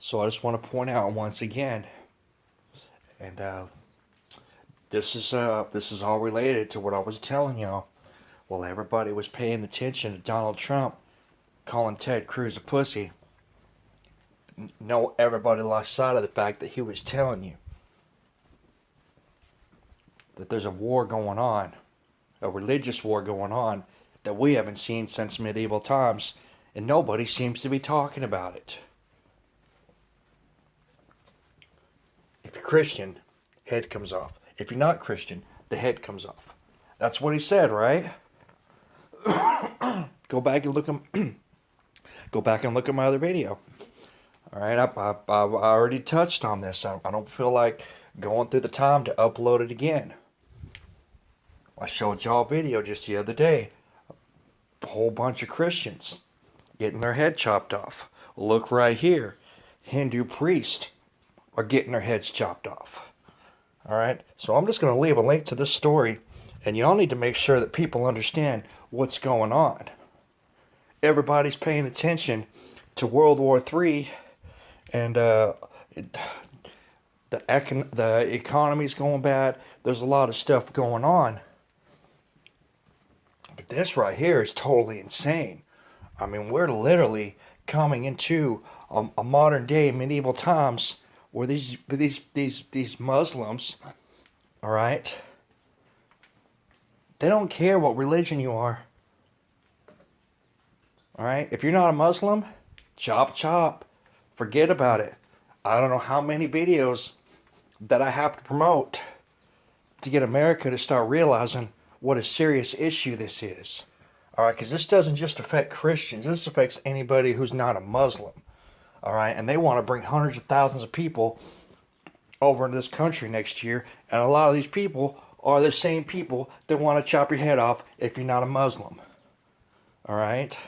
So I just want to point out once again, and this is all related to what I was telling y'all. While everybody was paying attention to Donald Trump calling Ted Cruz a pussy, no, everybody lost sight of the fact that he was telling you that there's a war going on, a religious war going on that we haven't seen since medieval times, and nobody seems to be talking about it. If you're Christian, head comes off. If you're not Christian, the head comes off. That's what he said, right? Go back and look at go back and look at my other video. All right, I already touched on this. I don't feel like going through the time to upload it again. I showed y'all a video just the other day. A whole bunch of Christians getting their head chopped off. Look right here. Hindu priests are getting their heads chopped off. All right, so I'm just going to leave a link to this story, and y'all need to make sure that people understand what's going on. Everybody's paying attention to World War III, and the economy's going bad. There's a lot of stuff going on. But this right here is totally insane. I mean, we're literally coming into a modern day medieval times where these Muslims, all right, they don't care what religion you are. All right, if you're not a Muslim, chop chop, forget about it. I don't know how many videos that I have to promote to get America to start realizing what a serious issue this is. All right, because this doesn't just affect Christians. This affects anybody who's not a Muslim. All right, and they want to bring hundreds of thousands of people over into this country next year, and a lot of these people are the same people that want to chop your head off if you're not a Muslim. All right?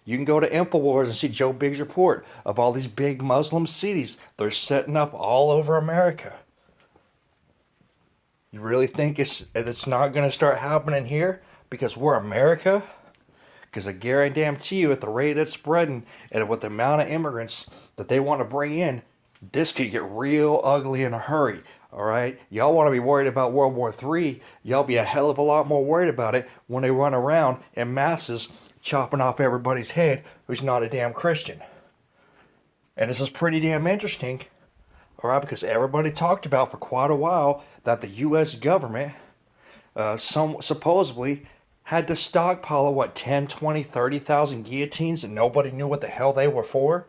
You can go to InfoWars and see Joe Biggs' report of all these big Muslim cities they're setting up all over America. You really think it's not going to start happening here because we're America? Because I guarantee you, at the rate it's spreading and with the amount of immigrants that they want to bring in, this could get real ugly in a hurry. All right? Y'all want to be worried about World War III. Y'all be a hell of a lot more worried about it when they run around in masses chopping off everybody's head who's not a damn Christian. And this is pretty damn interesting. All right? Because everybody talked about for quite a while that the U.S. government supposedly had to stockpile of 10, 20, 30,000 guillotines and nobody knew what the hell they were for.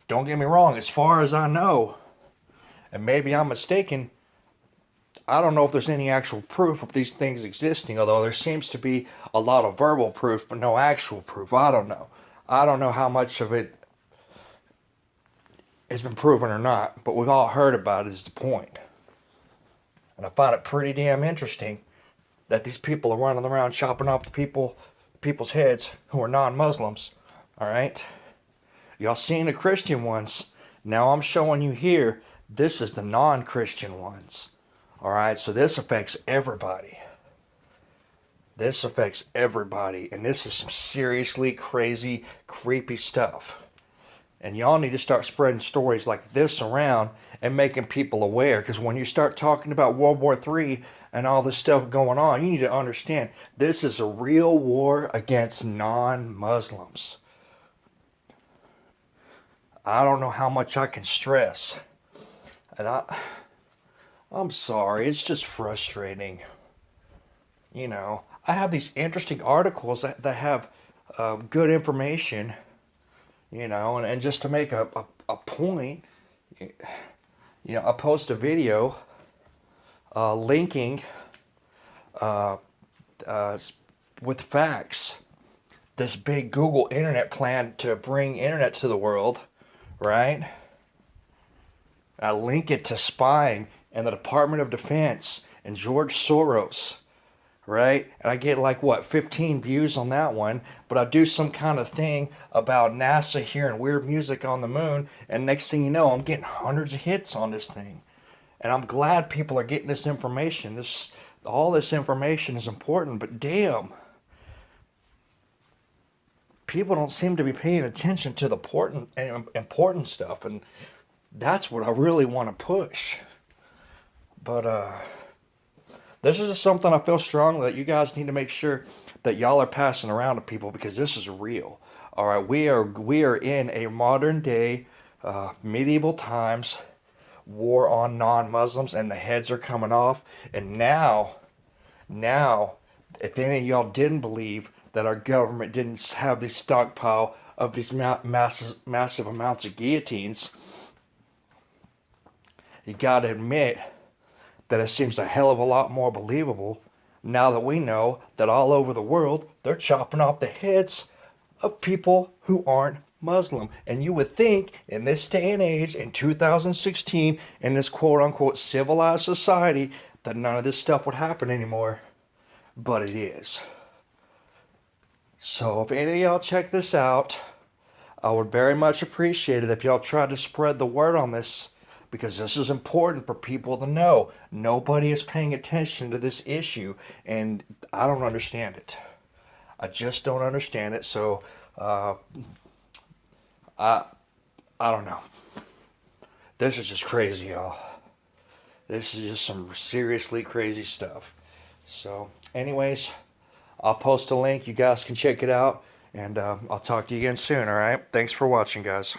Don't get me wrong, as far as I know, and maybe I'm mistaken, I don't know if there's any actual proof of these things existing, although there seems to be a lot of verbal proof, but no actual proof. I don't know. I don't know how much of it has been proven or not, but we've all heard about it is the point. And I find it pretty damn interesting that these people are running around chopping off the people's heads who are non-Muslims. All right? Y'all seen the Christian ones. Now I'm showing you here, this is the non-Christian ones. All right? So this affects everybody. This affects everybody. And this is some seriously crazy, creepy stuff. And y'all need to start spreading stories like this around and making people aware. Because when you start talking about World War III and all this stuff going on, you need to understand this is a real war against non-Muslims. I don't know how much I can stress. And I'm sorry, it's just frustrating. You know, I have these interesting articles that have good information, you know, and just to make a point, you know, I post a video linking with facts this big Google internet plan to bring internet to the world, right? I link it to spying and the Department of Defense and George Soros, right? And I get 15 views on that one, but I do some kind of thing about NASA hearing weird music on the moon, and next thing you know, I'm getting hundreds of hits on this thing. And I'm glad people are getting this information. All this information is important, but damn, people don't seem to be paying attention to the important stuff, and that's what I really want to push. But this is just something I feel strongly that you guys need to make sure that y'all are passing around to people, because this is real. All right, we are in a modern day, medieval times war on non-Muslims, and the heads are coming off. And now, if any of y'all didn't believe that our government didn't have this stockpile of these massive amounts of guillotines, you gotta admit that it seems a hell of a lot more believable now that we know that all over the world they're chopping off the heads of people who aren't Muslim. And you would think in this day and age, in 2016, in this quote unquote civilized society, that none of this stuff would happen anymore. But it is. So if any of y'all check this out, I would very much appreciate it if y'all try to spread the word on this, because this is important for people to know. Nobody is paying attention to this issue, and I don't understand it. I just don't understand it. So I don't know. This is just crazy, y'all. This is just some seriously crazy stuff. So, anyways, I'll post a link. You guys can check it out, and I'll talk to you again soon. All right. Thanks for watching, guys.